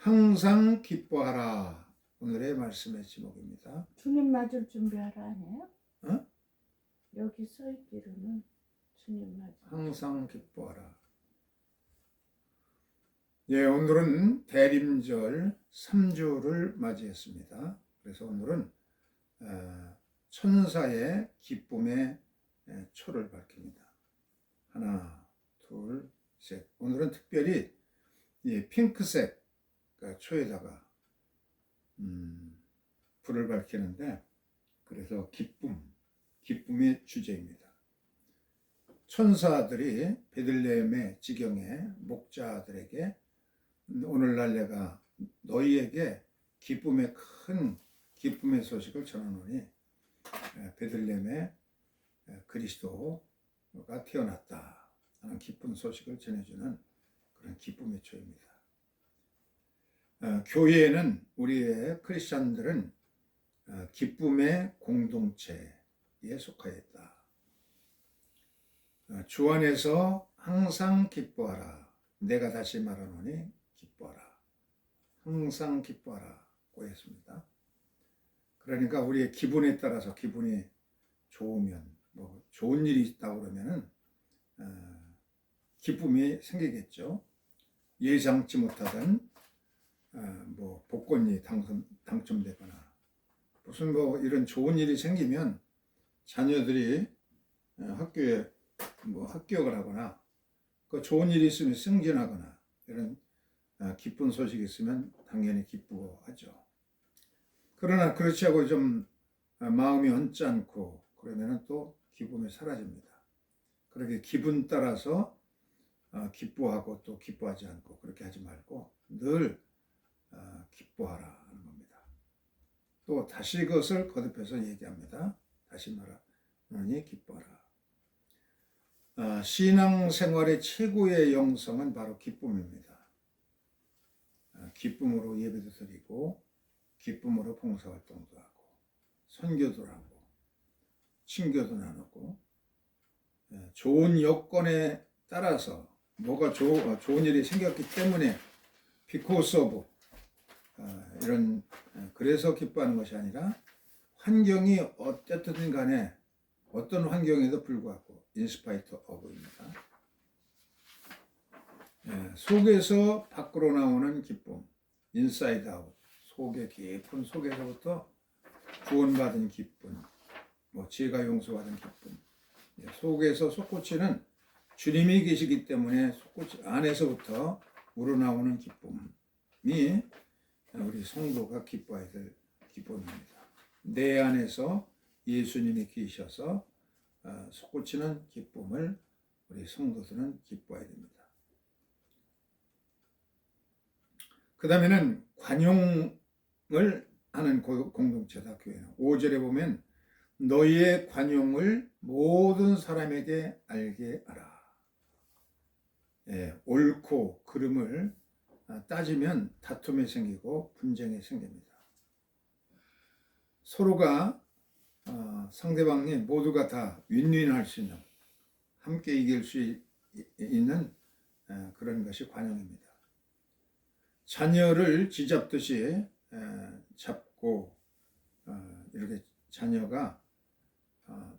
항상 기뻐하라. 오늘의 말씀의 제목입니다. 주님 맞을 준비하라 아니에요? 어? 여기 써 있기로는 주님 맞을. 항상 기뻐하라. 예, 오늘은 대림절 3주를 맞이했습니다. 그래서 오늘은 천사의 기쁨의 초를 밝힙니다. 하나, 둘, 셋. 오늘은 특별히 이 핑크색 초에다가 불을 밝히는데, 그래서 기쁨의 주제입니다. 천사들이 베들레헴의 지경의 목자들에게 오늘날 내가 너희에게 큰 기쁨의 소식을 전하노니 베들레헴에 그리스도가 태어났다 하는 기쁜 소식을 전해주는 그런 기쁨의 초입니다. 교회에는 우리의 크리스찬들은 기쁨의 공동체에 속하여 있다. 주 안에서 항상 기뻐하라. 내가 다시 말하노니 기뻐하라. 항상 기뻐하라고 했습니다. 그러니까 우리의 기분에 따라서 기분이 좋으면, 좋은 일이 있다고 그러면은 기쁨이 생기겠죠. 예상치 못하던 복권이 당첨되거나 무슨 이런 좋은 일이 생기면 자녀들이 학교에 합격을 하거나 그 좋은 일이 있으면 승진하거나 이런 기쁜 소식이 있으면 당연히 기뻐하죠. 그러나 그렇지 않고 좀 마음이 언짢고 그러면 또 기쁨이 사라집니다. 그렇게 기분 따라서 기뻐하고 또 기뻐하지 않고 그렇게 하지 말고 늘 기뻐하라 하는 겁니다. 또 다시 그것을 거듭해서 얘기합니다. 다시 말하니 기뻐하라. 신앙생활의 최고의 영성은 바로 기쁨입니다. 기쁨으로 예배도 드리고 기쁨으로 봉사활동도 하고 선교도 하고 친교도 나누고 좋은 여건에 따라서 뭐가 좋은 일이 생겼기 때문에 because of 그래서 기뻐하는 것이 아니라 환경이 어쨌든 간에 어떤 환경에도 불구하고 in spite of입니다. 속에서 밖으로 나오는 기쁨, inside out, 속의 깊은 속에서부터 구원받은 기쁨, 죄가 용서받은 기쁨, 속에서 솟구치는 주님이 계시기 때문에 솟구치 안에서부터 우러나오는 기쁨이 우리 성도가 기뻐해야 될 기쁨입니다. 내 안에서 예수님이 계셔서 솟구치는 기쁨을 우리 성도들은 기뻐해야 됩니다. 그 다음에는 관용을 하는 공동체다, 교회는. 5절에 보면 너희의 관용을 모든 사람에게 알게 하라. 옳고 그름을 따지면 다툼이 생기고 분쟁이 생깁니다. 서로가 상대방이 모두가 다 윈윈할 수 있는, 함께 이길 수 있는 그런 것이 관용입니다. 자녀를 쥐잡듯이 잡고 이렇게 자녀가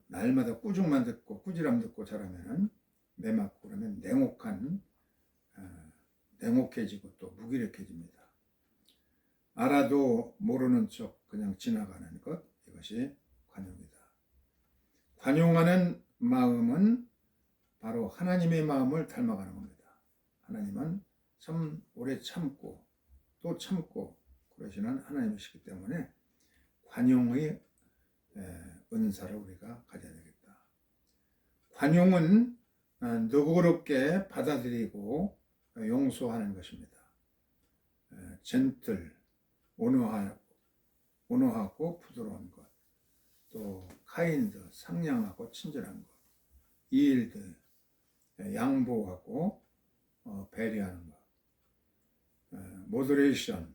날마다 꾸중만 듣고 꾸지람 듣고 자라면은 매 맞고 그러면 냉혹해지고 또 무기력해집니다. 알아도 모르는 척 그냥 지나가는 것, 이것이 관용이다. 관용하는 마음은 바로 하나님의 마음을 닮아가는 겁니다. 하나님은 참 오래 참고 또 참고 그러시는 하나님이시기 때문에 관용의 은사를 우리가 가져야 되겠다. 관용은 너그럽게 받아들이고 용서하는 것입니다. 젠틀, 온화하고 부드러운 것, 또 카인드, 상냥하고 친절한 것, 이일드, 양보하고 배려하는 것, 모더레이션,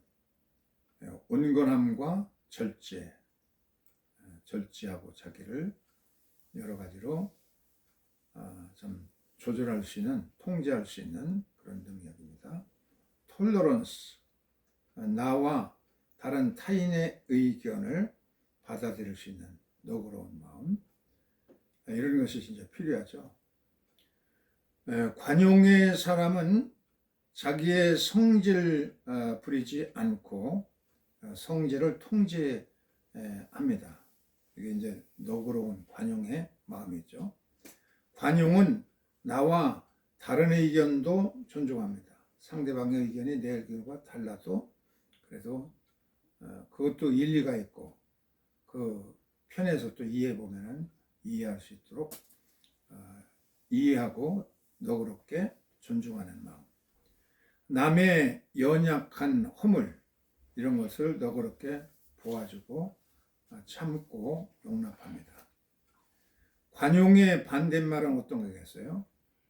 온건함과 절제하고 자기를 여러 가지로 좀 조절할 수 있는, 통제할 수 있는 그런 능력입니다. 톨러런스, 나와 다른 타인의 의견을 받아들일 수 있는 너그러운 마음, 이런 것이 진짜 필요하죠. 관용의 사람은 자기의 성질 부리지 않고 성질을 통제합니다. 이게 이제 너그러운 관용의 마음이죠. 관용은 나와 다른 의견도 존중합니다. 상대방의 의견이 내 의견과 달라도 그래도 그것도 일리가 있고 그 편에서 또 이해해 보면은 이해할 수 있도록 이해하고 너그럽게 존중하는 마음. 남의 연약한 허물 이런 것을 너그럽게 보아주고 참고 용납합니다. 관용의 반대말은 어떤 거겠어요?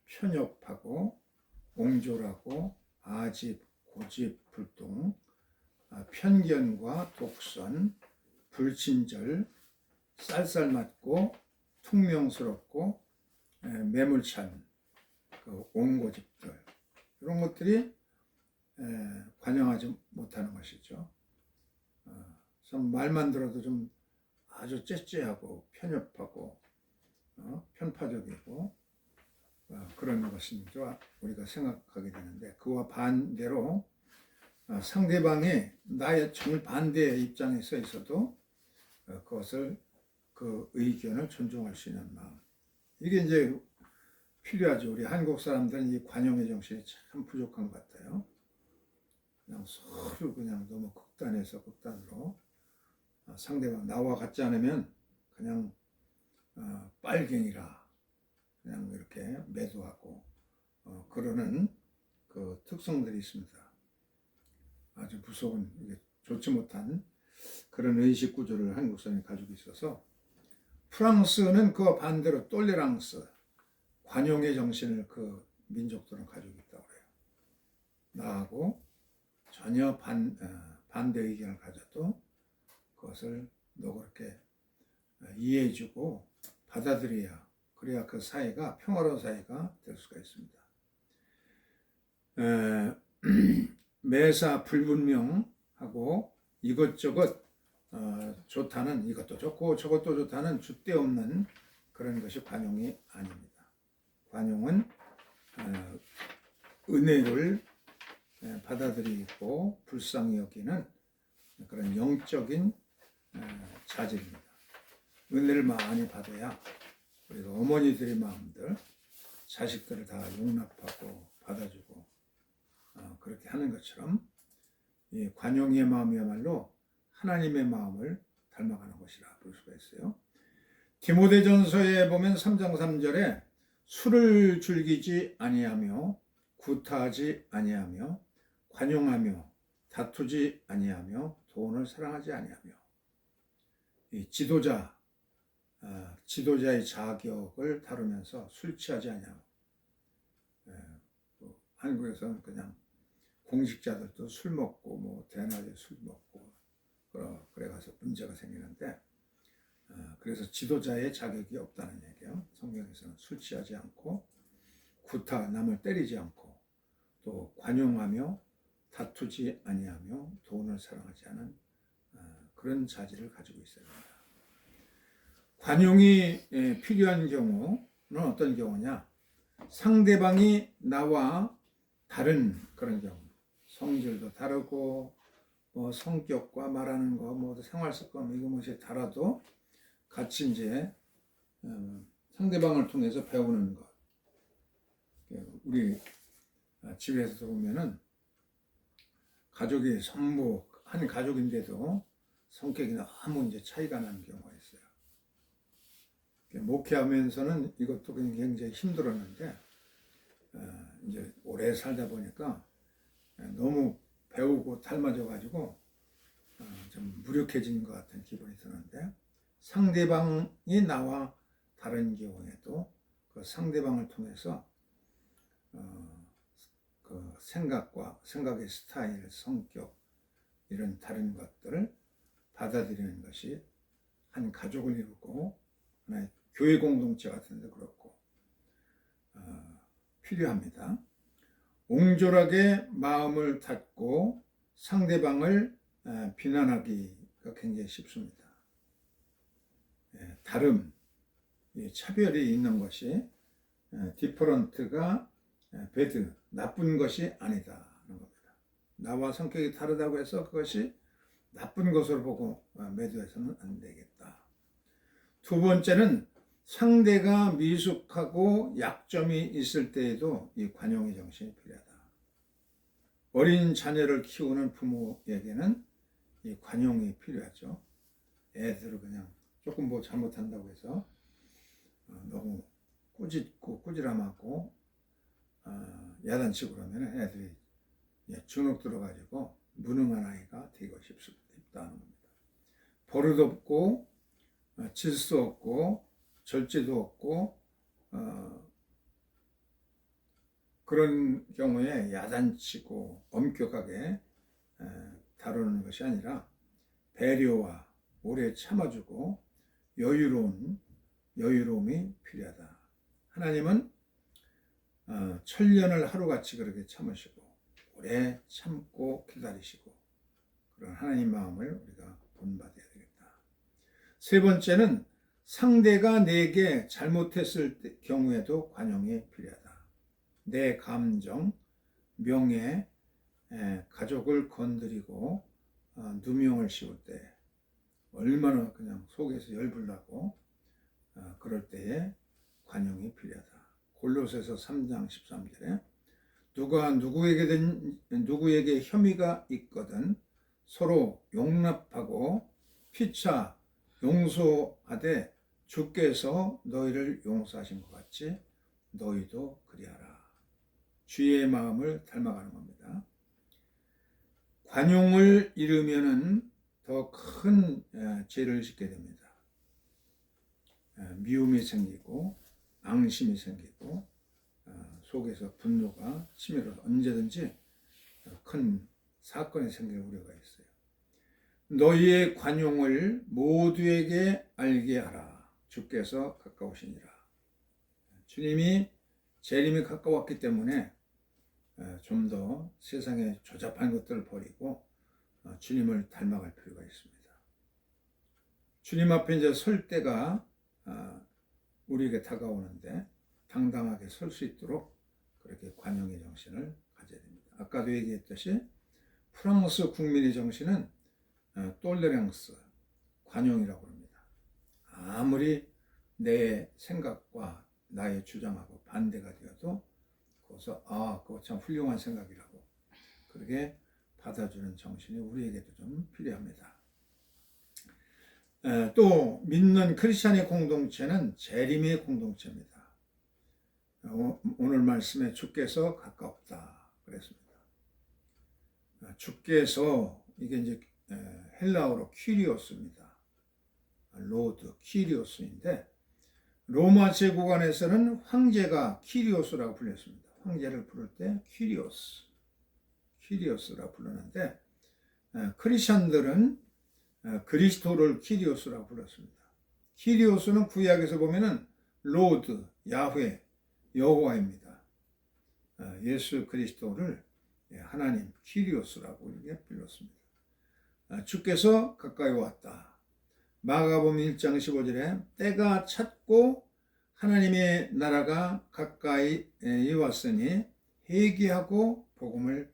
편협하고 옹졸하고 아집, 고집, 불통, 편견과 독선, 불친절, 쌀쌀맞고 퉁명스럽고 매몰찬 그 옹고집들 이런 것들이 관용하지 못하는 것이죠. 좀 말만 들어도 좀 아주 째째하고 편협하고 편파적이고 그런 것인 줄 우리가 생각하게 되는데 그와 반대로 상대방이 나의 정반대의 입장에 서 있어도 그것을 그 의견을 존중할 수 있는 마음 이게 이제 필요하죠. 우리 한국 사람들은 이 관용의 정신이 참 부족한 것 같아요. 그냥 서로 그냥 너무 극단에서 극단으로 상대방 나와 같지 않으면 그냥 빨갱이라 그냥 이렇게 매도하고 그러는 그 특성들이 있습니다. 아주 무서운 좋지 못한 그런 의식 구조를 한국 사람이 가지고 있어서 프랑스는 그와 반대로 똘레랑스 관용의 정신을 그 민족들은 가지고 있다고 그래요. 나하고 전혀 반대 의견을 가져도 그것을 너그럽게 이해해주고 받아들여야 그래야 그 사회가 평화로운 사회가 될 수가 있습니다. 매사 불분명하고 이것저것 좋다는 이것도 좋고 저것도 좋다는 줏대 없는 그런 것이 관용이 아닙니다. 관용은 은혜를 받아들이고 불쌍히 여기는 그런 영적인 자질입니다. 은혜를 많이 받아야 우리가 어머니들의 마음들 자식들을 다 용납하고 받아주고 그렇게 하는 것처럼 이 관용의 마음이야말로 하나님의 마음을 닮아가는 것이라 볼 수가 있어요. 디모데전서에 보면 3장 3절에 술을 즐기지 아니하며 구타하지 아니하며 관용하며 다투지 아니하며 돈을 사랑하지 아니하며 이 지도자의 자격을 다루면서 술 취하지 아니하고 한국에서는 그냥 공직자들도 술 먹고 뭐 대낮에 술 먹고 그래 가서 문제가 생기는데 그래서 지도자의 자격이 없다는 얘기예요. 성경에서는 술 취하지 않고 구타 남을 때리지 않고 또 관용하며 다투지 아니하며 돈을 사랑하지 않은 그런 자질을 가지고 있어야 합니다. 관용이 필요한 경우는 어떤 경우냐? 상대방이 나와 다른 그런 경우, 성질도 다르고 뭐 성격과 말하는 거, 뭐 생활 습관 이거 뭐이 다라도 같이 이제 상대방을 통해서 배우는 것. 우리 집에서 보면은 가족이 전부 한 가족인데도 성격이 너무 이제 차이가 나는 경우가 있어요. 목회하면서는 이것도 굉장히 힘들었는데 이제 오래 살다 보니까 너무 배우고 닮아져 가지고 좀 무력해진 것 같은 기분이 드는데 상대방이 나와 다른 경우에도 그 상대방을 통해서 그 생각의 스타일, 성격 이런 다른 것들을 받아들이는 것이 한 가족을 이루고 하나의 교회 공동체 같은 데 그렇고 필요합니다. 옹졸하게 마음을 닫고 상대방을 비난하기가 굉장히 쉽습니다. 다름, 차별이 있는 것이 디퍼런트가 배드, 나쁜 것이 아니다는 겁니다. 나와 성격이 다르다고 해서 그것이 나쁜 것으로 보고 매도해서는 안 되겠다. 두 번째는 상대가 미숙하고 약점이 있을 때에도 이 관용의 정신이 필요하다. 어린 자녀를 키우는 부모에게는 이 관용이 필요하죠. 애들을 그냥 조금 뭐 잘못한다고 해서 너무 꾸짖고 꾸지람하고 야단치고 그러면 애들이 주눅 들어가지고 무능한 아이가 되고 싶다는 겁니다. 버릇 없고 질서 없고 절제도 없고 그런 경우에 야단치고 엄격하게 다루는 것이 아니라 배려와 오래 참아주고 여유로움이 필요하다. 하나님은 천년을 하루같이 그렇게 참으시고 오래 참고 기다리시고 그런 하나님 마음을 우리가 본받아야 되겠다. 세 번째는 상대가 내게 잘못했을 경우에도 관용이 필요하다. 내 감정, 명예, 가족을 건드리고 누명을 씌울 때 얼마나 그냥 속에서 열불나고 그럴 때에 관용이 필요하다. 골로새서 3장 13절에 누가 누구에게 혐의가 있거든 서로 용납하고 피차 용서하되 주께서 너희를 용서하신 것 같이 너희도 그리하라. 주의 마음을 닮아가는 겁니다. 관용을 잃으면은 더 큰 죄를 짓게 됩니다. 미움이 생기고 앙심이 생기고 속에서 분노가 치밀어서 언제든지 큰 사건이 생길 우려가 있어요. 너희의 관용을 모두에게 알게 하라. 주께서 가까우시니라. 주님이 재림이 가까웠기 때문에 좀 더 세상의 조잡한 것들을 버리고 주님을 닮아갈 필요가 있습니다. 주님 앞에 이제 설 때가 우리에게 다가오는데 당당하게 설 수 있도록 그렇게 관용의 정신을 가져야 됩니다. 아까도 얘기했듯이 프랑스 국민의 정신은 톨레랑스, 관용이라고 합니다. 아무리 내 생각과 나의 주장하고 반대가 되어도 거기서 그거 참 훌륭한 생각이라고 그렇게 받아주는 정신이 우리에게도 좀 필요합니다. 또 믿는 크리스찬의 공동체는 재림의 공동체입니다. 오늘 말씀에 주께서 가깝다 그랬습니다. 주께서 이게 이제 헬라어로 퀴리오스입니다. 로드 퀴리오스인데 로마 제국안에서는 황제가 퀴리오스라고 불렸습니다. 황제를 부를 때 퀴리오스라고 부르는데 크리스천들은 그리스도를 퀴리오스라고 불렀습니다. 퀴리오스는 구약에서 보면은 로드, 야훼, 여호와입니다. 예수 그리스도를 하나님 퀴리오스라고 이렇게 불렀습니다. 주께서 가까이 왔다. 마가복음 1장 15절에 때가 찼고 하나님의 나라가 가까이 왔으니 회개하고 복음을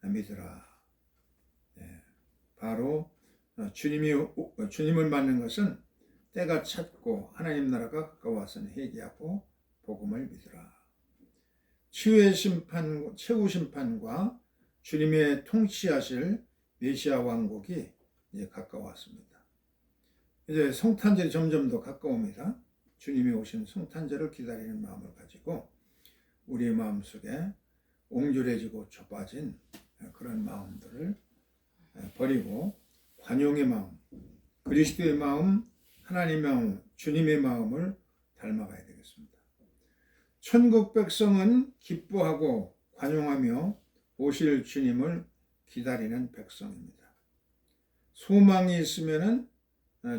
믿으라. 바로 주님을 맞는 것은 때가 찼고 하나님 나라가 가까웠으니 회개하고 복음을 믿으라. 최후 심판과 주님의 통치하실 메시아 왕국이 이제 가까웠습니다. 이제 성탄절이 점점 더 가까웁니다. 주님이 오신 성탄절을 기다리는 마음을 가지고 우리의 마음속에 옹졸해지고 좁아진 그런 마음들을 버리고 관용의 마음, 그리스도의 마음, 하나님의 마음, 주님의 마음을 닮아가야 되겠습니다. 천국 백성은 기뻐하고 관용하며 오실 주님을 기다리는 백성입니다. 소망이 있으면은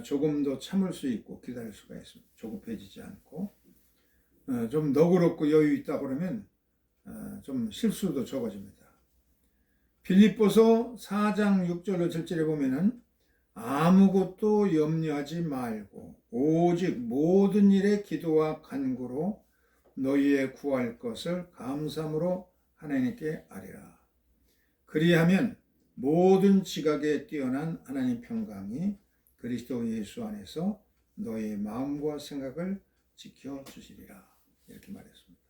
조금 더 참을 수 있고 기다릴 수가 있습니다. 조급해지지 않고 좀 너그럽고 여유 있다 그러면 좀 실수도 적어집니다. 빌립보서 4장 6절로 7절에 보면은 아무것도 염려하지 말고 오직 모든 일에 기도와 간구로 너희의 구할 것을 감사함으로 하나님께 아뢰라. 그리하면 모든 지각에 뛰어난 하나님 평강이 그리스도 예수 안에서 너희의 마음과 생각을 지켜주시리라. 이렇게 말했습니다.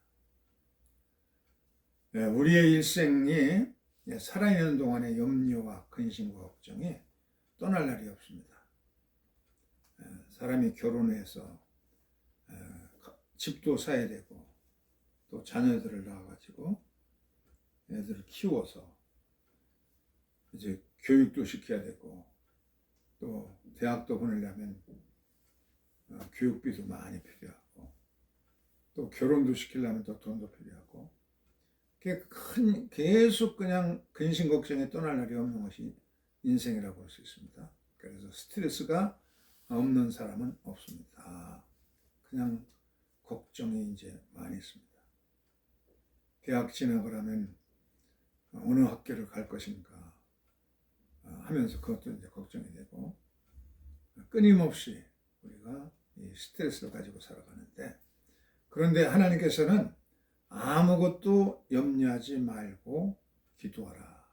우리의 일생이 살아있는 동안의 염려와 근심과 걱정이 떠날 날이 없습니다. 사람이 결혼해서 집도 사야 되고 또 자녀들을 낳아가지고 애들을 키워서 이제 교육도 시켜야 되고 또 대학도 보내려면 교육비도 많이 필요하고 또 결혼도 시키려면 또 돈도 필요하고 계속 그냥 근심 걱정에 떠날 날이 없는 것이 인생이라고 할 수 있습니다. 그래서 스트레스가 없는 사람은 없습니다. 그냥 걱정이 이제 많이 있습니다. 대학 진학을 하면 어느 학교를 갈 것인가 하면서 그것도 이제 걱정이 되고 끊임없이 우리가 이 스트레스를 가지고 살아가는데, 그런데 하나님께서는 아무것도 염려하지 말고 기도하라.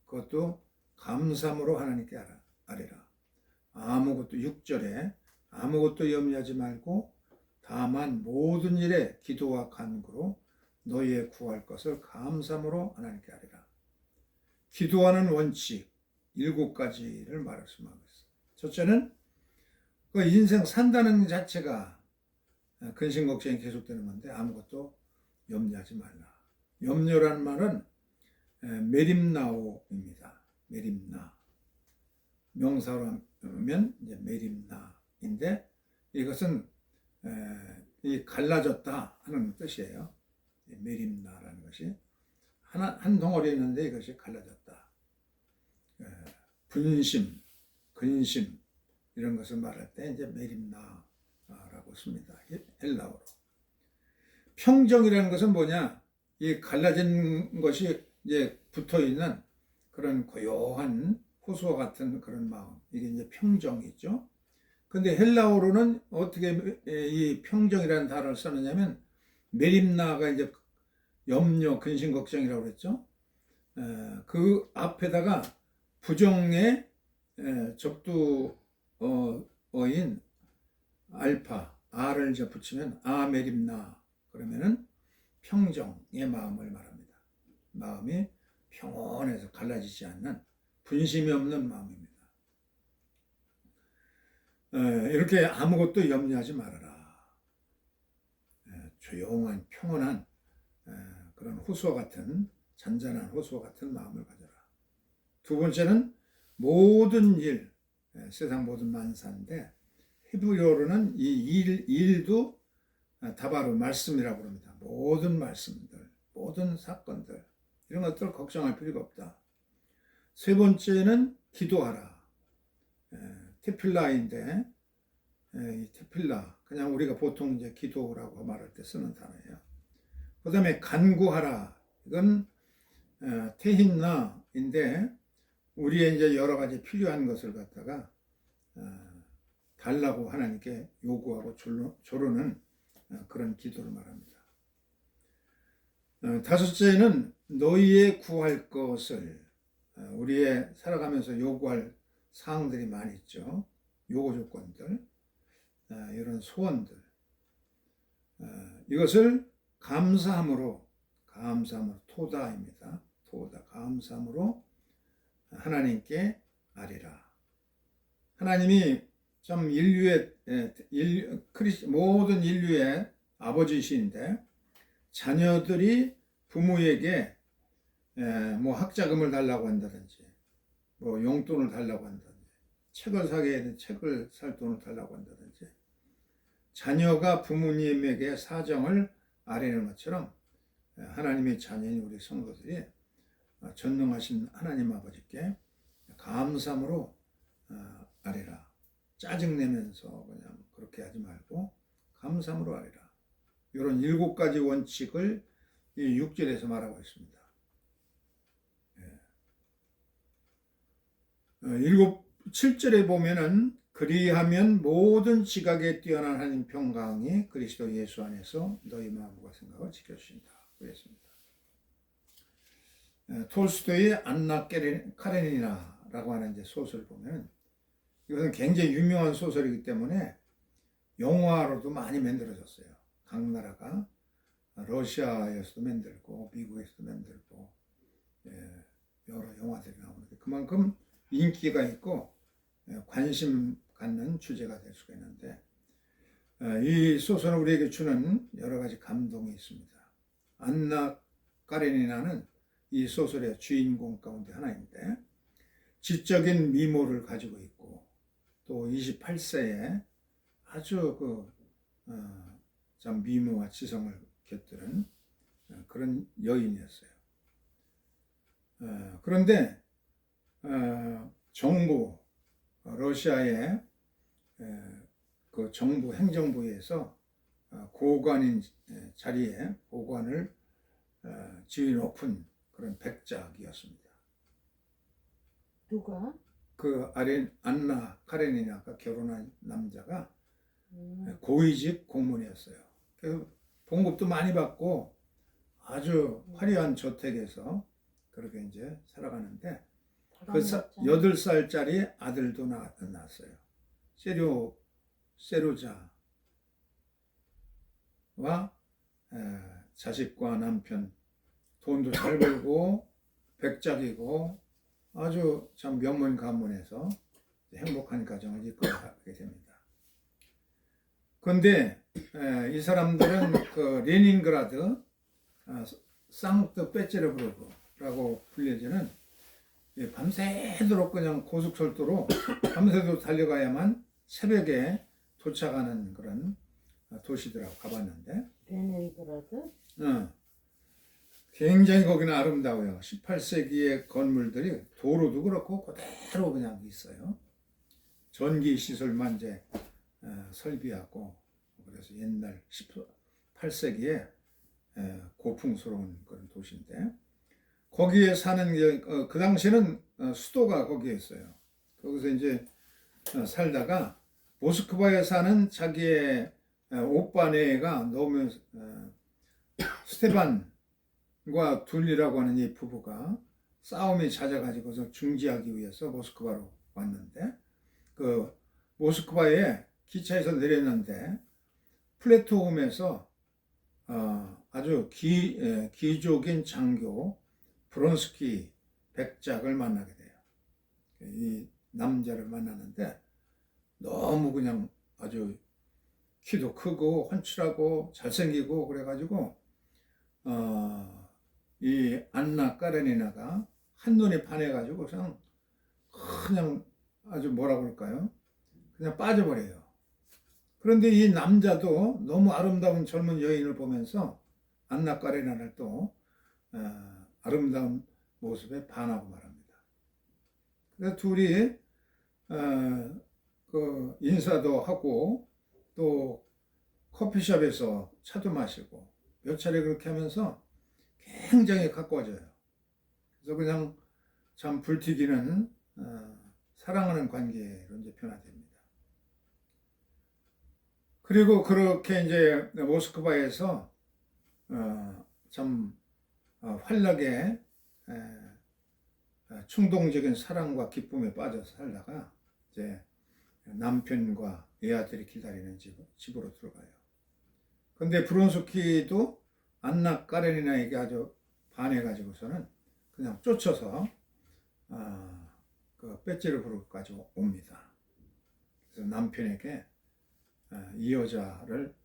그것도 감사함으로 하나님께 아뢰라. 아무것도 6절에 아무것도 염려하지 말고 다만 모든 일에 기도와 간구로 너희의 구할 것을 감사함으로 하나님께 아뢰라. 기도하는 원칙 7가지를 말씀하고 있어요. 첫째는 그 인생 산다는 자체가 근심 걱정이 계속되는 건데 아무것도 염려하지 말라. 염려라는 말은 메림나오입니다. 메림나. 명사로 하면 이제 메림나인데 이것은 이 갈라졌다 하는 뜻이에요. 메림나라는 것이 한 덩어리 있는데 이것이 갈라졌다. 분심, 근심 이런 것을 말할 때 이제 메림나라고 씁니다. 헬라어로. 평정이라는 것은 뭐냐? 이 갈라진 것이 이제 붙어 있는 그런 고요한 호수와 같은 그런 마음. 이게 이제 평정이죠. 근데 헬라어로는 어떻게 이 평정이라는 단어를 쓰느냐면 메림나가 이제 염려, 근심, 걱정이라고 그랬죠. 그 앞에다가 부정의 접두어인 알파, 아를 이제 붙이면 아메림나 그러면은 평정의 마음을 말합니다. 마음이 평온해서 갈라지지 않는 분심이 없는 마음입니다. 이렇게 아무것도 염려하지 말아라. 조용한 평온한 그런 호수와 같은 잔잔한 호수와 같은 마음을 가져라. 두 번째는 모든 일, 세상 모든 만사인데 히브리어로는 이 일도 다바로 말씀이라고 합니다. 모든 말씀들, 모든 사건들 이런 것들 걱정할 필요가 없다. 세 번째는 기도하라. 테필라인데 이 테필라 그냥 우리가 보통 이제 기도라고 말할 때 쓰는 단어예요. 그 다음에 간구하라. 이건 테힌나인데 우리의 이제 여러 가지 필요한 것을 갖다가 달라고 하나님께 요구하고 조르는 그런 기도를 말합니다. 다섯째는 너희의 구할 것을, 우리의 살아가면서 요구할 사항들이 많이 있죠. 요구 조건들, 이런 소원들, 이것을 감사함으로 토다입니다. 토다 감사함으로 하나님께 아뢰라. 하나님이 참 모든 인류의 아버지이신데 자녀들이 부모에게 뭐 학자금을 달라고 한다든지 뭐 용돈을 달라고 한다든지 책을 사게 되는 책을 살 돈을 달라고 한다든지 자녀가 부모님에게 사정을 아뢰는 것처럼 하나님의 자녀인 우리 성도들이 전능하신 하나님 아버지께 감사함으로 아뢰라. 짜증내면서 그냥 그렇게 하지 말고 감사함으로 아뢰라. 이런 7가지 원칙을 이 6절에서 말하고 있습니다. 7절에 보면은 그리하면 모든 지각에 뛰어난 하나님 평강이 그리스도 예수 안에서 너희 마음과 생각을 지켜주신다. 그랬습니다. 톨스토이의 안나 카레니나라고 하는 이제 소설을 보면 이것은 굉장히 유명한 소설이기 때문에 영화로도 많이 만들어졌어요. 각 나라가 러시아에서도 만들고 미국에서도 만들고 여러 영화들이 나오는데 그만큼 인기가 있고 관심 갖는 주제가 될 수가 있는데 이 소설은 우리에게 주는 여러 가지 감동이 있습니다. 안나 까레니나는 이 소설의 주인공 가운데 하나인데 지적인 미모를 가지고 있고 또 28세에 아주 참 미모와 지성을 곁들인 그런 여인이었어요. 그런데 정부 러시아의 그 정부 행정부에서 고관인 자리에 고관을 지위 높은 그런 백작이었습니다. 누가? 그 안나 카레니나가 결혼한 남자가 고위직 공무원이었어요. 그래서 봉급도 많이 받고 아주 화려한 저택에서 그렇게 이제 살아가는데 그 8살짜리 아들도 낳았어요. 세로자와 자식과 남편, 돈도 잘 벌고 백작이고 아주 참 명문 가문에서 행복한 가정을 이끌어가게 됩니다. 그런데 이 사람들은 그 레닌그라드 상트 페테르부르크라고 불려지는 밤새도록 그냥 고속철도로 밤새도록 달려가야만 새벽에 도착하는 그런 도시들하고 가봤는데 레닌그라드? 굉장히 거기는 아름다워요. 18세기의 건물들이 도로도 그렇고 그대로 그냥 있어요. 전기 시설만 이제 설비하고 그래서 옛날 18세기에 고풍스러운 그런 도시인데 거기에 사는 그 당시에는 수도가 거기에 있어요. 거기서 이제 살다가 모스크바에 사는 자기의 오빠네가 너무 스테반과 둘리라고 하는 이 부부가 싸움이 잦아가지고서 중지하기 위해서 모스크바로 왔는데 그 모스크바에 기차에서 내렸는데 플랫폼에서 아주 귀족인 장교 브론스키 백작을 만나게 돼요. 이 남자를 만나는데 너무 그냥 아주 키도 크고 훤칠하고 잘생기고 그래가지고 이 안나 까레니나가 한눈에 반해가지고 그냥 아주 뭐라 그럴까요? 그냥 빠져버려요. 그런데 이 남자도 너무 아름다운 젊은 여인을 보면서 안나 까레니나를 또 아름다운 모습에 반하고 말합니다. 그래서 둘이 그 인사도 하고 또 커피숍에서 차도 마시고 몇 차례 그렇게 하면서 굉장히 가까워져요. 그래서 그냥 참 불튀기는 사랑하는 관계로 이제 변화됩니다. 그리고 그렇게 이제 모스크바에서 참 활락에 충동적인 사랑과 기쁨에 빠져서 살다가 이제 남편과 애아들이 기다리는 집으로 들어가요. 근데 브론스키도 안나 까레니나에게 아주 반해가지고서는 그냥 쫓아서 그 페테르부르크까지 옵니다. 그래서 남편에게 이 여자를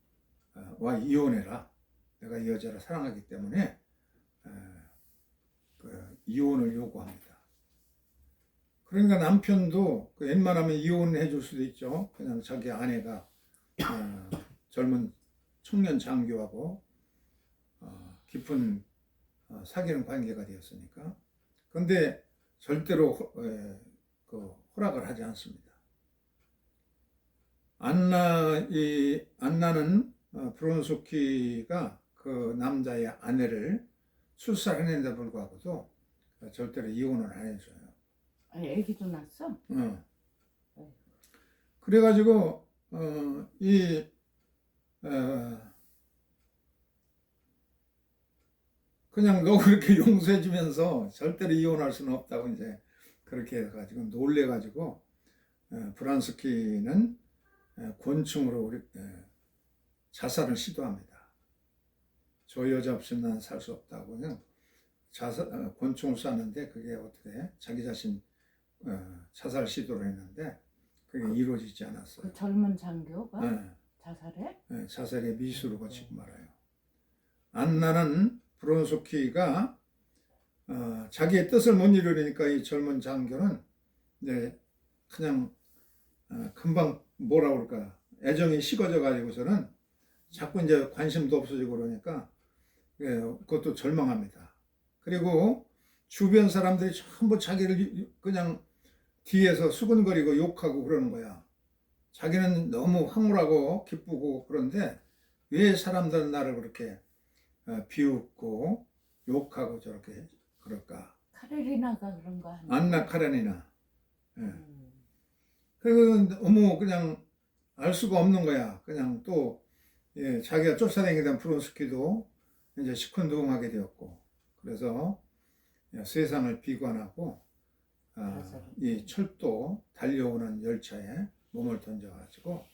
와 이혼해라. 내가 이 여자를 사랑하기 때문에 그 이혼을 요구합니다. 그러니까 남편도 그 웬만하면 이혼해 줄 수도 있죠. 그냥 자기 아내가 젊은 청년 장교하고 깊은 사귀는 관계가 되었으니까. 그런데 절대로 허락을 하지 않습니다. 안나는 브론스키가 그 남자의 아내를 출산해낸데 불구하고도 절대로 이혼을 안 해줘요. 아니, 애기도 낳았어? 어. 그래가지고 이 그냥 너 그렇게 용서해주면서 절대로 이혼할 수는 없다고 이제 그렇게 해가지고 놀래가지고 브란스키는 곤충으로 우리 자살을 시도합니다. 저 여자 없으면 난 살 수 없다고 그냥 곤충을 쐈는데 그게 어떻게 자기 자신 자살 시도를 했는데 그게 이루어지지 않았어요. 그 젊은 장교가 네, 자살해? 자살의 미수를 거치고 말아요. 안나는 브론스키가 자기의 뜻을 못 이루려니까 이 젊은 장교는 이제 그냥 금방 뭐라 그럴까 애정이 식어져 가지고서는 자꾸 이제 관심도 없어지고 그러니까 그것도 절망합니다. 그리고 주변 사람들이 전부 자기를 그냥 뒤에서 수근거리고 욕하고 그러는 거야. 자기는 너무 황홀하고 기쁘고 그런데 왜 사람들은 나를 그렇게 비웃고 욕하고 저렇게 그럴까? 카레리나가 그런 거 하는 안나 카레니나. 예. 음. 그 너무 그냥 알 수가 없는 거야. 그냥 또 자기가 쫓아다니던 프론스키도 이제 시큰둥하게 되었고, 그래서 세상을 비관하고 이 철도 달려오는 열차에 몸을 던져가지고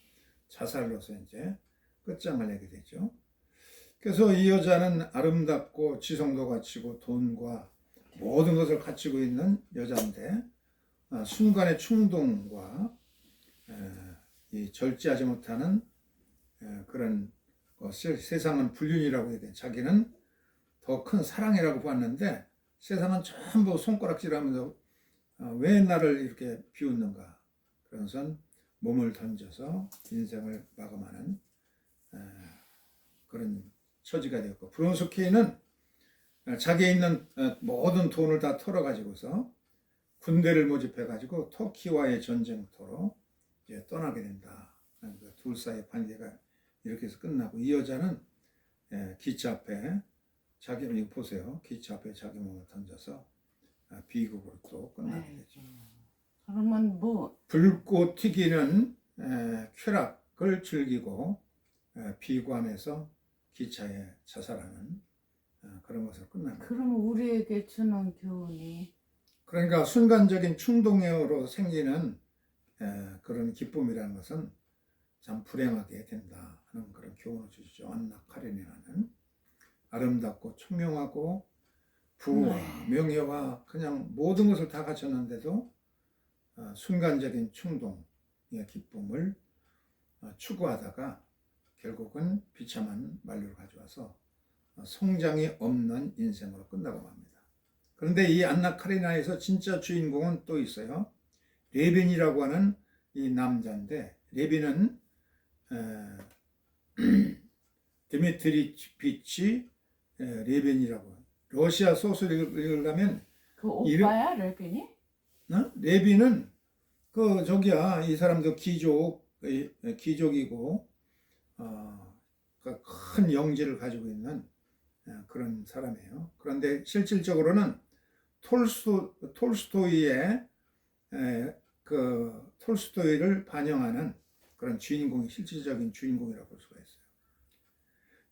자살로서 이제 끝장을 내게 되죠. 그래서 이 여자는 아름답고 지성도 갖추고 돈과 모든 것을 갖추고 있는 여자인데 순간의 충동과 이 절제하지 못하는 그런 것을 세상은 불륜이라고 해야 돼. 자기는 더 큰 사랑이라고 봤는데 세상은 전부 손가락질하면서 왜 나를 이렇게 비웃는가. 그래서 몸을 던져서 인생을 마감하는 그런 처지가 되었고 브론스키는 자기에 있는 모든 돈을 다 털어가지고서 군대를 모집해가지고 터키와의 전쟁터로 이제 떠나게 된다. 둘 사이의 관계가 이렇게 해서 끝나고 이 여자는 기차 앞에 이거 보세요. 기차 앞에 자기 몸을 던져서 비극으로 또 끝나게 되죠. 그러면 뭐 붉고 튀기는 쾌락을 즐기고 비관해서 기차에 자살하는 그런 것으로 끝납니다. 그러면 우리에게 주는 교훈이 그러니까 순간적인 충동으로 생기는 그런 기쁨이라는 것은 참 불행하게 된다 하는 그런 교훈을 주시죠. 안나 카레니나는 아름답고 총명하고 부와 명예와 그냥 모든 것을 다 갖췄는데도 순간적인 충동의 기쁨을 추구하다가 결국은 비참한 만류를 가져와서 성장이 없는 인생으로 끝나고 맙니다. 그런데 이 안나 카레니나에서 진짜 주인공은 또 있어요. 레빈이라고 하는 이 남자인데 레빈은 드미트리비치 레빈이라고 러시아 소설을 읽으려면 그 오빠야 레빈이? 레빈은 그 저기야 이 사람도 귀족이고 큰 영지를 가지고 있는 그런 사람이에요. 그런데 실질적으로는 톨스토이의 그 톨스토이를 반영하는 그런 주인공이 실질적인 주인공이라고 볼 수가 있어요.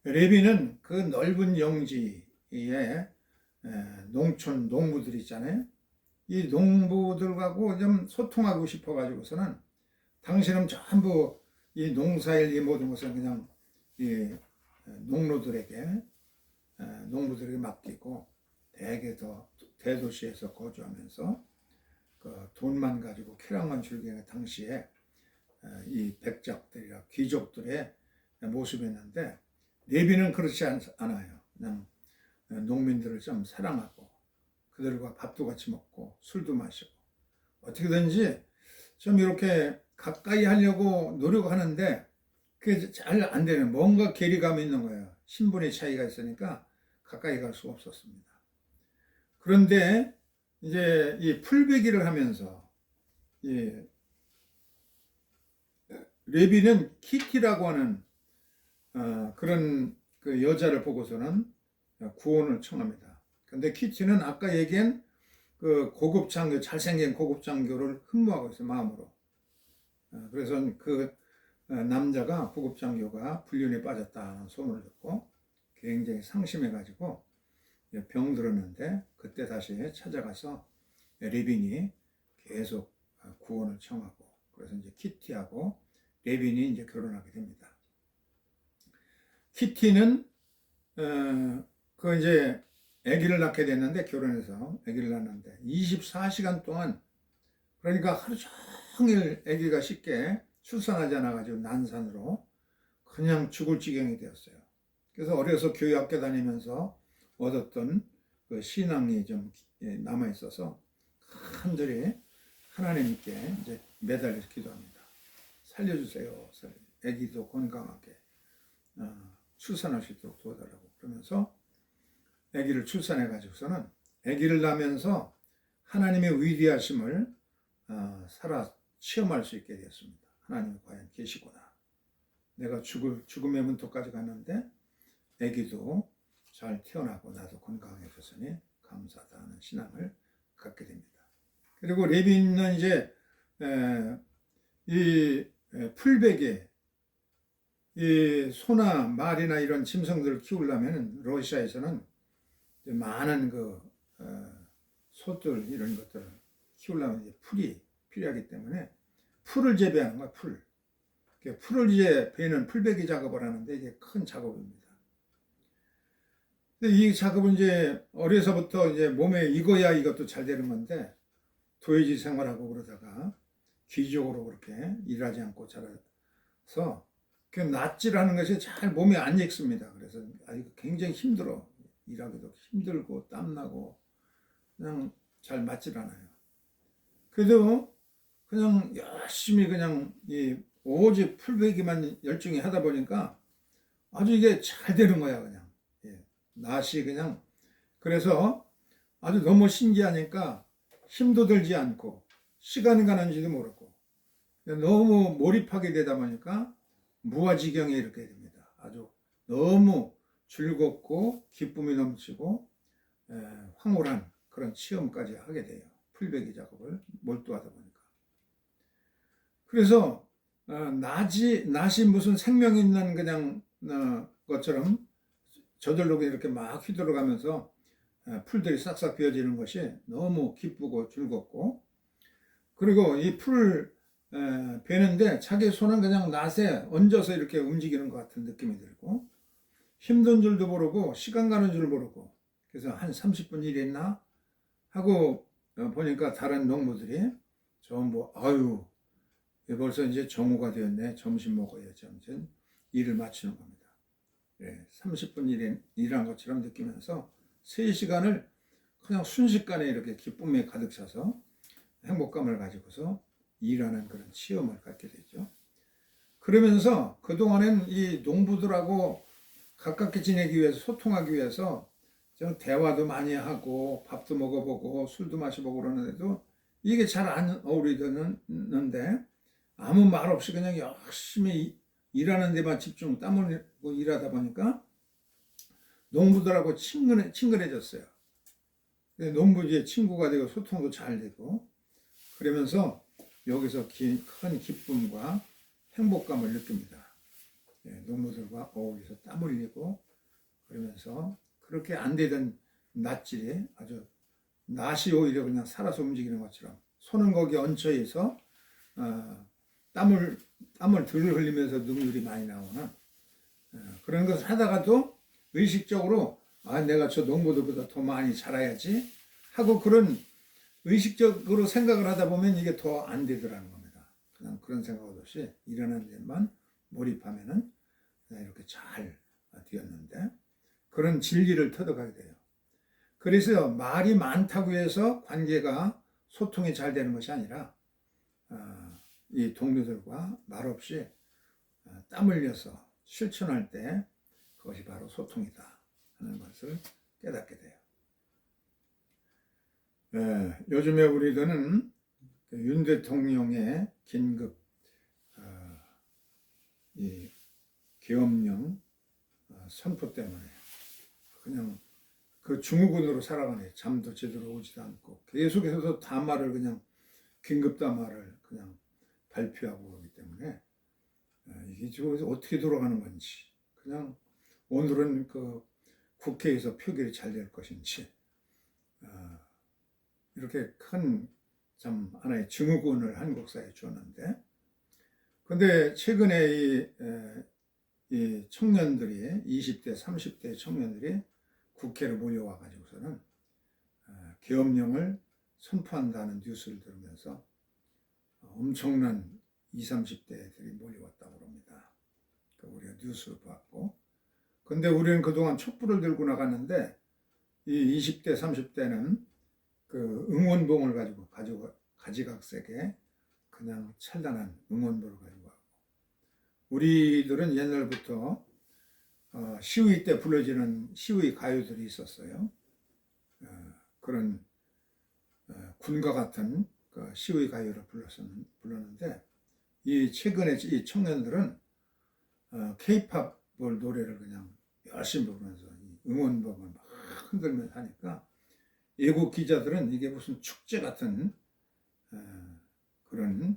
레빈은 그 넓은 영지에 농촌 농부들 있잖아요. 이 농부들하고 좀 소통하고 싶어 가지고서는 당신은 전부 이 농사일 이 모든 것을 그냥 이 농부들에게 맡기고 대도시에서 거주하면서 그 돈만 가지고 쾌락만 즐기는 당시에 이 백작들이라 귀족들의 모습이었는데 레빈은 그렇지 않아요. 그냥 농민들을 좀 사랑하고 그들과 밥도 같이 먹고 술도 마시고 어떻게든지 좀 이렇게 가까이 하려고 노력하는데 그게 잘 안 되는 뭔가 괴리감이 있는 거예요. 신분의 차이가 있으니까 가까이 갈 수가 없었습니다. 그런데 이제 이 풀베기를 하면서 이 레비는 키티라고 하는 그런 그 여자를 보고서는 구원을 청합니다. 근데 키티는 아까 얘기한 그 고급 장교, 잘생긴 고급 장교를 흠모하고 있어요, 마음으로. 그래서 그 남자가, 고급 장교가 불륜에 빠졌다는 소문을 듣고 굉장히 상심해가지고 병들었는데, 그때 다시 찾아가서 레빈이 계속 구원을 청하고, 그래서 이제 키티하고 레빈이 이제 결혼하게 됩니다. 키티는 그 이제 아기를 낳게 됐는데, 결혼해서 아기를 낳는데 24시간 동안, 그러니까 하루 종일 아기가 쉽게 출산하지 않아가지고 난산으로 그냥 죽을 지경이 되었어요. 그래서 어려서 교회 학교 다니면서 얻었던 그 신앙이 좀 남아 있어서 간절히 하나님께 이제 매달려서 기도합니다. 살려주세요. 아기도 건강하게 출산할 수 있도록 도와달라고. 그러면서 아기를 출산해 가지고서는 아기를 낳으면서 하나님의 위대하심을 살아 체험할 수 있게 되었습니다. 하나님이 과연 계시구나. 내가 죽음의 문턱까지 갔는데 아기도 잘 태어나고 나도 건강해졌으니 감사하다 하는 신앙을 갖게 됩니다. 그리고 레빈은 이제 이 풀베개, 이 소나 말이나 이런 짐승들을 키우려면 러시아에서는 많은 그 소들 이런 것들을 키우려면 이제 풀이 필요하기 때문에 풀을 재배하는 거야, 풀. 풀을 이제 베는 풀베기 작업을 하는데 이게 큰 작업입니다. 근데 이 작업은 이제 어려서부터 이제 몸에 익어야 이것도 잘 되는 건데, 도예지 생활하고 그러다가 기적으로 그렇게 일하지 않고 자라서 그 낫질하는 것이 잘 몸에 안 익습니다. 그래서 굉장히 힘들어. 일하기도 힘들고 땀나고 그냥 잘 맞질 않아요. 그래도 그냥 열심히 그냥 이 오직 풀베기만 열심히 하다 보니까 아주 이게 잘 되는 거야, 그냥. 낫이 그냥. 그래서 아주 너무 신기하니까 힘도 들지 않고 시간이 가는지도 모르고 너무 몰입하게 되다 보니까 무아지경에 이렇게 됩니다. 아주 너무 즐겁고 기쁨이 넘치고 황홀한 그런 체험까지 하게 돼요. 풀베기 작업을 몰두하다 보니까. 그래서 낫이 무슨 생명 있는 그냥 것처럼 저절로 이렇게 막 휘둘러가면서 풀들이 싹싹 비어지는 것이 너무 기쁘고 즐겁고, 그리고 이 풀 베는데 자기 손은 그냥 낫에 얹어서 이렇게 움직이는 것 같은 느낌이 들고, 힘든 줄도 모르고 시간 가는 줄 모르고, 그래서 한 30분 일했나 하고 보니까 다른 농부들이 전부 아유 벌써 이제 정오가 되었네, 점심 먹어야지 하면서 일을 마치는 겁니다. 30분 일한 것처럼 느끼면서 3시간을 그냥 순식간에 이렇게 기쁨에 가득 차서 행복감을 가지고서 일하는 그런 체험을 갖게 되죠. 그러면서 그동안엔 이 농부들하고 가깝게 지내기 위해서, 소통하기 위해서 좀 대화도 많이 하고 밥도 먹어보고 술도 마셔보고 그러는데도 이게 잘 안 어울리는데, 아무 말 없이 그냥 열심히 일하는 데만 집중, 땀 흘리고 일하다 보니까 농부들하고 친근해졌어요. 농부의 친구가 되고 소통도 잘 되고, 그러면서 여기서 큰 기쁨과 행복감을 느낍니다. 농부들과 어울려서 땀 흘리고 그러면서 그렇게 안 되던 낫질이 아주 낫이 오히려 그냥 살아서 움직이는 것처럼 손은 거기 얹혀 있어 땀을 덜 흘리면서 능률이 많이 나오는 그런 것을 하다가도 의식적으로 내가 저 농부들보다 더 많이 자라야지 하고 그런 의식적으로 생각을 하다 보면 이게 더 안 되더라는 겁니다. 그냥 그런 생각 없이 일하는 데만 몰입하면은 이렇게 잘 되었는데, 그런 진리를 터득하게 돼요. 그래서 말이 많다고 해서 관계가 소통이 잘 되는 것이 아니라 이 동료들과 말없이 땀 흘려서 실천할 때 그것이 바로 소통이다 하는 것을 깨닫게 돼요. 요즘에 우리들은 윤 대통령의 긴급 이 계엄령 선포 때문에 그냥 그 증후군으로 살아가네. 잠도 제대로 오지도 않고 계속해서 담화를 그냥 긴급 담화를 그냥 발표하고 그러기 때문에 이게 지금 어떻게 돌아가는 건지, 그냥 오늘은 그 국회에서 표결이 잘 될 것인지, 이렇게 큰 참 하나의 증후군을 한국 사회에 주었는데, 근데 최근에 이 청년들이 20대, 30대 청년들이 국회로 몰려와 가지고서는 계엄령을 선포한다는 뉴스를 들으면서 엄청난 20, 30대들이 몰려왔다고 합니다. 우리가 뉴스를 봤고, 근데 우리는 그동안 촛불을 들고 나갔는데 이 20대, 30대는 그 응원봉을 가지고 가지각색에 그냥 찬란한 응원봉을 가지고 하고, 우리들은 옛날부터 시위 때 불러지는 시위 가요들이 있었어요. 그런 군과 같은 그 시위 가요를 불렀는데, 이 최근에 이 청년들은 K-팝 노래를 그냥 열심히 부르면서 응원봉을 막 흔들면서 하니까, 외국 기자들은 이게 무슨 축제 같은 그런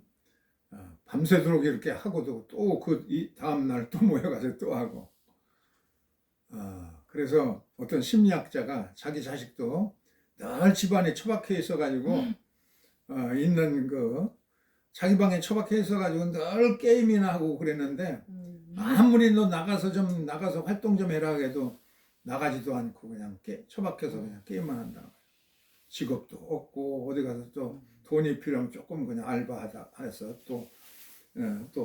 밤새도록 이렇게 하고도 또 그 다음 날 또 모여가지고 또 하고, 그래서 어떤 심리학자가 자기 자식도 늘 집안에 처박혀 있어가지고 있는 그 자기 방에 처박혀 있어가지고 늘 게임이나 하고 그랬는데, 아무리 너 나가서 활동 좀 해라 해도 나가지도 않고 그냥 처박혀서 그냥 게임만 한다. 직업도 없고 어디 가서 또 돈이 필요하면 조금 그냥 알바하다 해서 또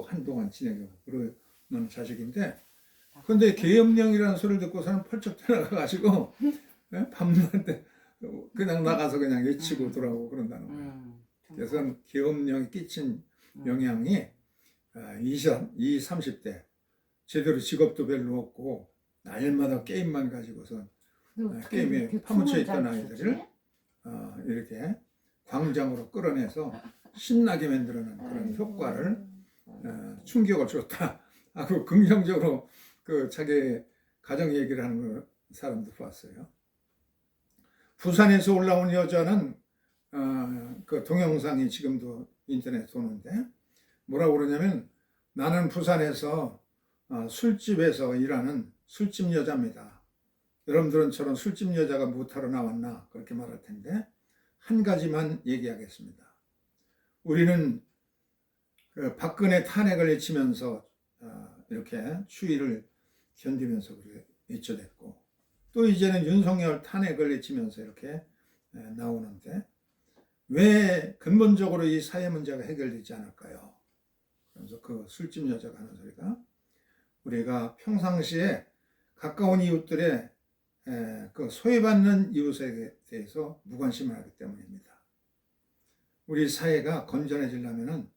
한동안 지내고 그러는 자식인데, 근데 계엄령이라는 소리를 듣고서는 펄쩍 뛰어나가가지고 밤낮 때 그냥 나가서 그냥 외치고 돌아오고 그런다는 거예요. 그래서 계엄령이 끼친 영향이 20, 30대 제대로 직업도 별로 없고 날마다 게임만 가지고서 게임에 파묻혀 있던 아이들을 이렇게 광장으로 끌어내서 신나게 만들어내는 그런 효과를 충격을 줬다 하고 긍정적으로 그 자기 가정 얘기를 하는 사람도 봤어요. 부산에서 올라온 여자는 그 동영상이 지금도 인터넷에 도는데 뭐라고 그러냐면, 나는 부산에서 술집에서 일하는 술집 여자입니다. 여러분들은 저런 술집 여자가 무엇하러 나왔나 그렇게 말할 텐데, 한 가지만 얘기하겠습니다. 우리는 그 박근혜 탄핵을 외치면서 이렇게 추위를 견디면서 우리가 외쳐댔고, 또 이제는 윤석열 탄핵을 외치면서 이렇게 나오는데, 왜 근본적으로 이 사회 문제가 해결되지 않을까요? 그래서 그 술집 여자가 하는 소리가, 우리가 평상시에 가까운 이웃들의 그 소외받는 이웃에 대해서 무관심을 하기 때문입니다. 우리 사회가 건전해지려면은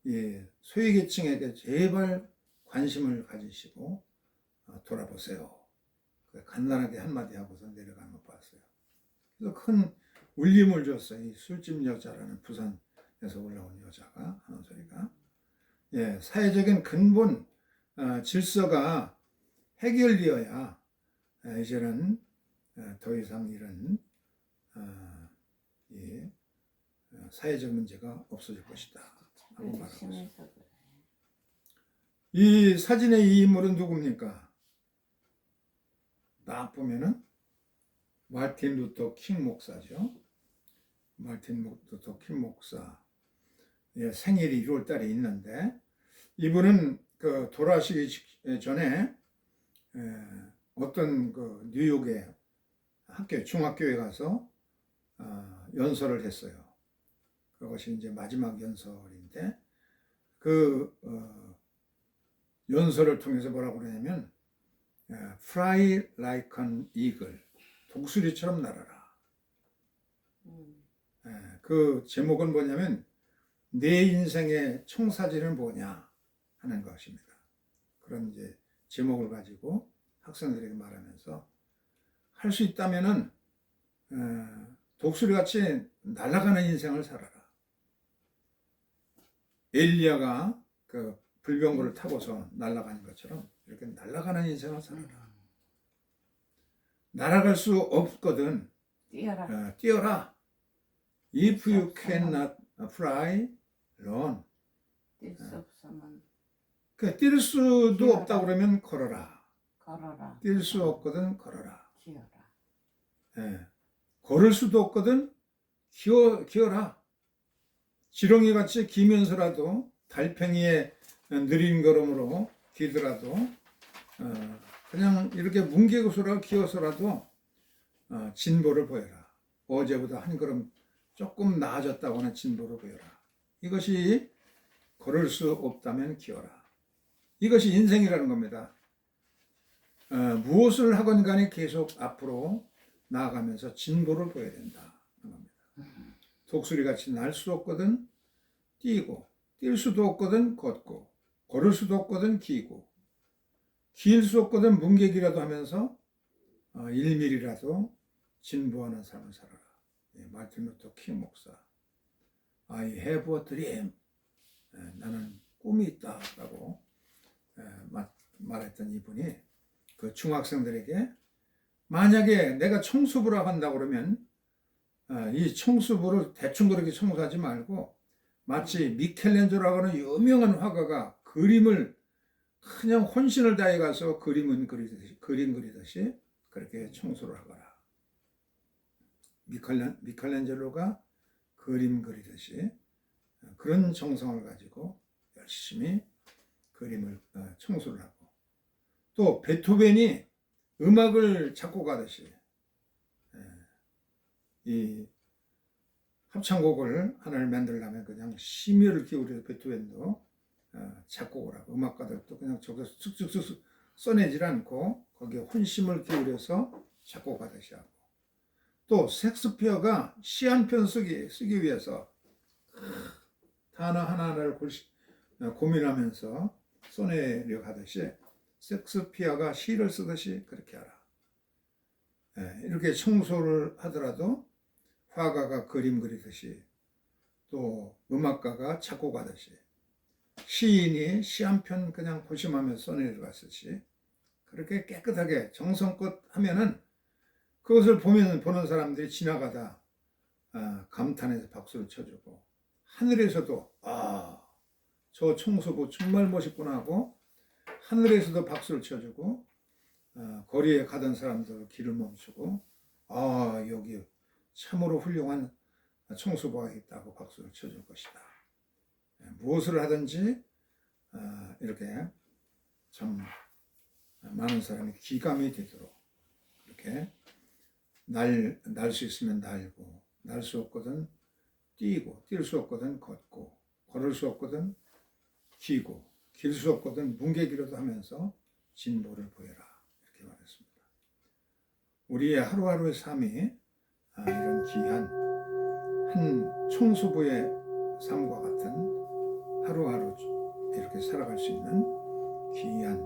이 소외계층에게 제발 관심을 가지시고 돌아보세요. 간단하게 한마디 하고서 내려가는 거 봤어요. 그래서 큰 울림을 줬어요. 이 술집 여자라는 부산에서 올라온 여자가 하는 소리가, 사회적인 근본 질서가 해결되어야 이제는 더 이상 이런 사회적 문제가 없어질 것이다 하고 말하고 있습니다. 이 사진의 이 인물은 누굽니까? 딱 보면은 마틴 루터 킹 목사죠. 마틴 루터 킹 목사 생일이 6월 달에 있는데, 이분은 그 돌아가시기 전에 어떤 그 뉴욕의 중학교에 가서 연설을 했어요. 그것이 이제 마지막 연설인데, 그 연설을 통해서 뭐라고 그러냐면, Fly like an eagle, 독수리처럼 날아라. 그 제목은 뭐냐면, 내 인생의 청사진은 뭐냐 하는 것입니다. 그런 이제 제목을 가지고 학생들에게 말하면서, 할 수 있다면은 독수리같이 날아가는 인생을 살아라. 엘리야가 그 불병거를 타고서 날아가는 것처럼 이렇게 날아가는 인생을 살아라. 날아갈 수 없거든. 뛰어라. 뛰어라. If you cannot fly, run. 뛸 수 없으면 뛸 수도 뛰어라. 없다 그러면 걸어라. 걸어라. 뛸 수 없거든 걸어라. 기어라. 예. 걸을 수도 없거든 기어라. 지렁이 같이 기면서라도 달팽이의 느린 걸음으로 기더라도 그냥 이렇게 뭉개고서라도 기어서라도 진보를 보여라. 어제보다 한 걸음 조금 나아졌다고는 진보를 보여라. 이것이 걸을 수 없다면 기어라. 이것이 인생이라는 겁니다. 무엇을 하건 간에 계속 앞으로 나아가면서 진보를 보여야 된다. 독수리같이 날 수 없거든 뛰고, 뛸 수도 없거든 걷고, 걸을 수도 없거든 기고, 기일 수 없거든 문개기라도 하면서 1mm라도 진보하는 삶을 살아라. 마틴 루터 킹 목사, I have a dream. 나는 꿈이 있다라고 말했던 이분이 그 중학생들에게 만약에 내가 청소부라고 한다 그러면 이 청소부를 대충 그렇게 청소하지 말고 마치 미켈란젤로라고 하는 유명한 화가가 그림을 그냥 혼신을 다해 가서 그림 그리듯이 그렇게 청소를 하거라. 미켈란젤로가 그림 그리듯이 그런 정성을 가지고 열심히 그림을 청소를 하고, 또 베토벤이 음악을 작곡하듯이 이 합창곡을 하나를 만들려면 그냥 심혈을 기울여서 베토벤도 작곡을 하고, 음악가들도 그냥 저기서 쑥쑥쑥 써내질 않고 거기에 혼심을 기울여서 작곡하듯이 하고, 또 셰익스피어가 시 한 편 쓰기 위해서 단어 하나하나를 고민하면서 써내려 하듯이 셰익스피어가 시를 쓰듯이 그렇게 하라. 이렇게 청소를 하더라도 화가가 그림 그리듯이, 또 음악가가 작곡하듯이, 시인이 시 한 편 그냥 고심하면서 써내려갔듯이 그렇게 깨끗하게 정성껏 하면은 그것을 보는 사람들이 지나가다 감탄해서 박수를 쳐주고, 하늘에서도 저 청소부 정말 멋있구나 하고 하늘에서도 박수를 쳐주고, 거리에 가던 사람들 길을 멈추고 여기 참으로 훌륭한 청소부가 있다고 박수를 쳐줄 것이다. 무엇을 하든지 이렇게 참 많은 사람이 기감이 되도록 이렇게 날 수 있으면 날고, 날 수 없거든 뛰고, 뛸 수 없거든 걷고, 걸을 수 없거든 기고, 길 수 없거든 뭉개기라도 하면서 진보를 보여라. 이렇게 말했습니다. 우리의 하루하루의 삶이 이런 귀한 한 청소부의 삶과 같은 하루하루 이렇게 살아갈 수 있는 귀한,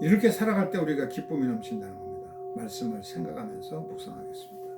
이렇게 살아갈 때 우리가 기쁨이 넘친다는 겁니다. 말씀을 생각하면서 묵상하겠습니다.